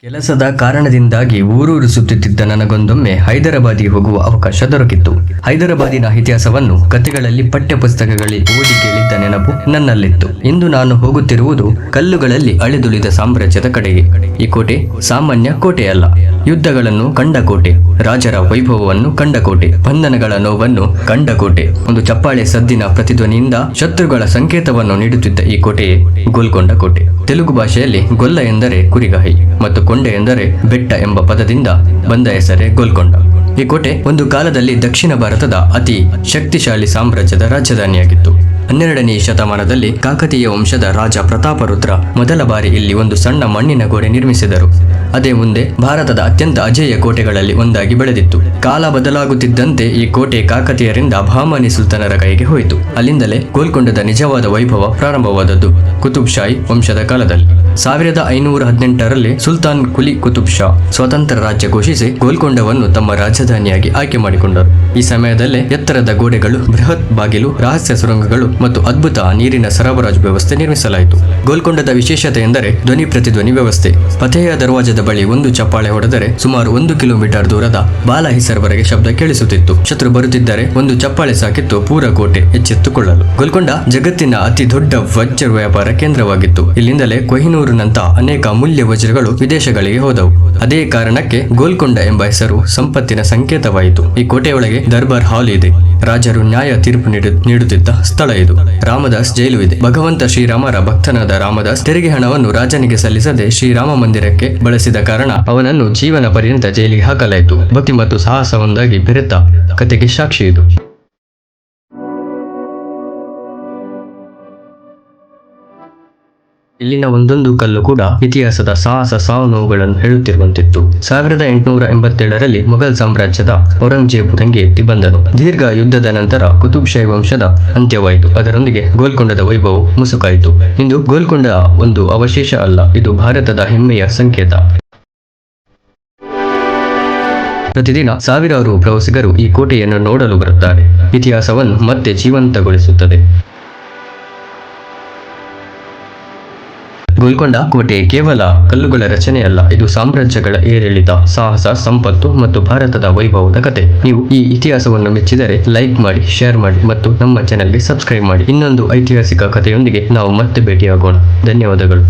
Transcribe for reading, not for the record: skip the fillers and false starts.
ಕೆಲಸದ ಕಾರಣದಿಂದಾಗಿ ಊರೂರು ಸುತ್ತುತ್ತಿದ್ದ ನನಗೊಂದೊಮ್ಮೆ ಹೈದರಾಬಾದಿಗೆ ಹೋಗುವ ಅವಕಾಶ ದೊರಕಿತ್ತು. ಹೈದರಾಬಾದಿನ ಇತಿಹಾಸವನ್ನು ಕಥೆಗಳಲ್ಲಿ ಪಠ್ಯಪುಸ್ತಕಗಳಲ್ಲಿ ಓದಿ ಕೇಳಿದ್ದ ನೆನಪು ನನ್ನಲ್ಲಿತ್ತು. ಇಂದು ನಾನು ಹೋಗುತ್ತಿರುವುದು ಕಲ್ಲುಗಳಲ್ಲಿ ಅಳಿದುಳಿದ ಸಾಮ್ರಾಜ್ಯದ ಕಡೆಗೆ. ಈ ಕೋಟೆ ಸಾಮಾನ್ಯ ಕೋಟೆಯಲ್ಲ, ಯುದ್ಧಗಳನ್ನು ಕಂಡ ಕೋಟೆ, ರಾಜರ ವೈಭವವನ್ನು ಕಂಡ ಕೋಟೆ, ಬಂಧನಗಳ ನೋವನ್ನು ಕಂಡ ಕೋಟೆ. ಒಂದು ಚಪ್ಪಾಳೆ ಸದ್ದಿನ ಪ್ರತಿಧ್ವನಿಯಿಂದ ಶತ್ರುಗಳ ಸಂಕೇತವನ್ನು ನೀಡುತ್ತಿದ್ದ ಈ ಕೋಟೆಯೇ ಗೋಲ್ಕೊಂಡ ಕೋಟೆ. ತೆಲುಗು ಭಾಷೆಯಲ್ಲಿ ಗೊಲ್ಲ ಎಂದರೆ ಕುರಿಗಾಹಿ ಮತ್ತು ಕೊಂಡೆ ಎಂದರೆ ಬೆಟ್ಟ ಎಂಬ ಪದದಿಂದ ಬಂದ ಹೆಸರೇ ಗೋಲ್ಕೊಂಡ. ಈ ಕೋಟೆ ಒಂದು ಕಾಲದಲ್ಲಿ ದಕ್ಷಿಣ ಭಾರತದ ಅತಿ ಶಕ್ತಿಶಾಲಿ ಸಾಮ್ರಾಜ್ಯದ ರಾಜಧಾನಿಯಾಗಿತ್ತು. 12ನೇ ಶತಮಾನದಲ್ಲಿ ಕಾಕತೀಯ ವಂಶದ ರಾಜ ಪ್ರತಾಪರುದ್ರ ಮೊದಲ ಬಾರಿ ಇಲ್ಲಿ ಒಂದು ಸಣ್ಣ ಮಣ್ಣಿನ ಗೋಡೆ ನಿರ್ಮಿಸಿದರು. ಅದೇ ಮುಂದೆ ಭಾರತದ ಅತ್ಯಂತ ಅಜೇಯ ಕೋಟೆಗಳಲ್ಲಿ ಒಂದಾಗಿ ಬೆಳೆದಿತ್ತು. ಕಾಲ ಬದಲಾಗುತ್ತಿದ್ದಂತೆ ಈ ಕೋಟೆ ಕಾಕತೀಯರಿಂದ ಬಹಮನಿ ಸುಲ್ತಾನರ ಕೈಗೆ ಹೋಯಿತು. ಅಲ್ಲಿಂದಲೇ ಗೋಲ್ಕೊಂಡದ ನಿಜವಾದ ವೈಭವ ಪ್ರಾರಂಭವಾದದ್ದು ಕುತುಬ್ ಶಾಹಿ ವಂಶದ ಕಾಲದಲ್ಲಿ. 1518ರಲ್ಲಿ ಸುಲ್ತಾನ್ ಕುಲಿ ಕುತುಬ್ ಶಾ ಸ್ವತಂತ್ರ ರಾಜ್ಯ ಘೋಷಿಸಿ ಗೋಲ್ಕೊಂಡವನ್ನು ತಮ್ಮ ರಾಜಧಾನಿಯಾಗಿ ಆಯ್ಕೆ ಮಾಡಿಕೊಂಡರು. ಈ ಸಮಯದಲ್ಲೇ ಎತ್ತರದ ಗೋಡೆಗಳು, ಬೃಹತ್ ಬಾಗಿಲು, ರಹಸ್ಯ ಸುರಂಗಗಳು ಮತ್ತು ಅದ್ಭುತ ನೀರಿನ ಸರಬರಾಜು ವ್ಯವಸ್ಥೆ ನಿರ್ಮಿಸಲಾಯಿತು. ಗೋಲ್ಕೊಂಡದ ವಿಶೇಷತೆ ಎಂದರೆ ಧ್ವನಿ ಪ್ರತಿಧ್ವನಿ ವ್ಯವಸ್ಥೆ. ಫತೇಹ ದರ್ವಾಜದ ಬಳಿ ಒಂದು ಚಪ್ಪಾಳೆ ಹೊಡೆದರೆ ಸುಮಾರು 1 ಕಿಲೋಮೀಟರ್ ದೂರದ ಬಾಲಹಿಸರ್ವರೆಗೆ ಶಬ್ದ ಕೇಳಿಸುತ್ತಿತ್ತು. ಶತ್ರು ಬರುತ್ತಿದ್ದರೆ ಒಂದು ಚಪ್ಪಾಳೆ ಸಾಕಿತ್ತು ಪೂರ ಕೋಟೆ ಎಚ್ಚೆತ್ತುಕೊಳ್ಳಲು. ಗೋಲ್ಕೊಂಡ ಜಗತ್ತಿನ ಅತಿ ದೊಡ್ಡ ವಜ್ರ ವ್ಯಾಪಾರ ಕೇಂದ್ರವಾಗಿತ್ತು. ಇಲ್ಲಿಂದಲೇ ಕೊಹಿನೂರಿನಂತ ಅನೇಕ ಅಮೂಲ್ಯ ವಜ್ರಗಳು ವಿದೇಶಗಳಿಗೆ ಹೋದವು. ಅದೇ ಕಾರಣಕ್ಕೆ ಗೋಲ್ಕೊಂಡ ಎಂಬ ಹೆಸರು ಸಂಪತ್ತಿನ ಸಂಕೇತವಾಯಿತು. ಈ ಕೋಟೆಯೊಳಗೆ ದರ್ಬಾರ್ ಹಾಲ್ ಇದೆ. ರಾಜರು ನ್ಯಾಯ ತೀರ್ಪು ನೀಡುತ್ತಿದ್ದ ಸ್ಥಳ ಇದು. ರಾಮದಾಸ್ ಜೈಲು ಇದೆ. ಭಗವಂತ ಶ್ರೀರಾಮರ ಭಕ್ತನಾದ ರಾಮದಾಸ್ ತೆರಿಗೆ ಹಣವನ್ನು ರಾಜನಿಗೆ ಸಲ್ಲಿಸದೆ ಶ್ರೀರಾಮ ಮಂದಿರಕ್ಕೆ ಬಳಸಿದ ಕಾರಣ ಅವನನ್ನು ಜೀವನ ಪರ್ಯಂತ ಜೈಲಿಗೆ ಹಾಕಲಾಯಿತು. ಭಕ್ತಿ ಮತ್ತು ಸಾಹಸ ಒಂದಾಗಿ ಬೆರೆತ ಕತೆಗೆ ಸಾಕ್ಷಿ ಇದು. ಇಲ್ಲಿನ ಒಂದೊಂದು ಕಲ್ಲು ಕೂಡ ಇತಿಹಾಸದ ಸಾಹಸ ಸಾವು ನೋವುಗಳನ್ನು ಹೇಳುತ್ತಿರುವಂತಿತ್ತು. 1887ರಲ್ಲಿ ಮೊಘಲ್ ಸಾಮ್ರಾಜ್ಯದ ಔರಂಗಜೇಬ್ ದಂಗೆ ಎತ್ತಿ ಬಂದನು. ದೀರ್ಘ ಯುದ್ಧದ ನಂತರ ಕುತುಬ್ ಶಾಹಿ ವಂಶದ ಅಂತ್ಯವಾಯಿತು. ಅದರೊಂದಿಗೆ ಗೋಲ್ಕೊಂಡದ ವೈಭವ ಮುಸುಕಾಯಿತು. ಇಂದು ಗೋಲ್ಕೊಂಡ ಒಂದು ಅವಶೇಷ ಅಲ್ಲ, ಇದು ಭಾರತದ ಹೆಮ್ಮೆಯ ಸಂಕೇತ. ಪ್ರತಿದಿನ ಸಾವಿರಾರು ಪ್ರವಾಸಿಗರು ಈ ಕೋಟೆಯನ್ನು ನೋಡಲು ಬರುತ್ತಾರೆ. ಇತಿಹಾಸವನ್ನು ಮತ್ತೆ ಜೀವಂತಗೊಳಿಸುತ್ತದೆ. ಗೋಲ್ಕೊಂಡ ಕೋಟೆ ಕೇವಲ ಕಲ್ಲುಗಳ ರಚನೆಯಲ್ಲ, ಇದು ಸಾಮ್ರಾಜ್ಯಗಳ ಏರಿಳಿತ, ಸಾಹಸ, ಸಂಪತ್ತು ಮತ್ತು ಭಾರತದ ವೈಭವದ ಕತೆ. ನೀವು ಈ ಇತಿಹಾಸವನ್ನು ಮೆಚ್ಚಿದರೆ ಲೈಕ್ ಮಾಡಿ, ಶೇರ್ ಮಾಡಿ ಮತ್ತು ನಮ್ಮ ಚಾನೆಲ್ಗೆ ಸಬ್ಸ್ಕ್ರೈಬ್ ಮಾಡಿ. ಇನ್ನೊಂದು ಐತಿಹಾಸಿಕ ಕಥೆಯೊಂದಿಗೆ ನಾವು ಮತ್ತೆ ಭೇಟಿಯಾಗೋಣ. ಧನ್ಯವಾದಗಳು.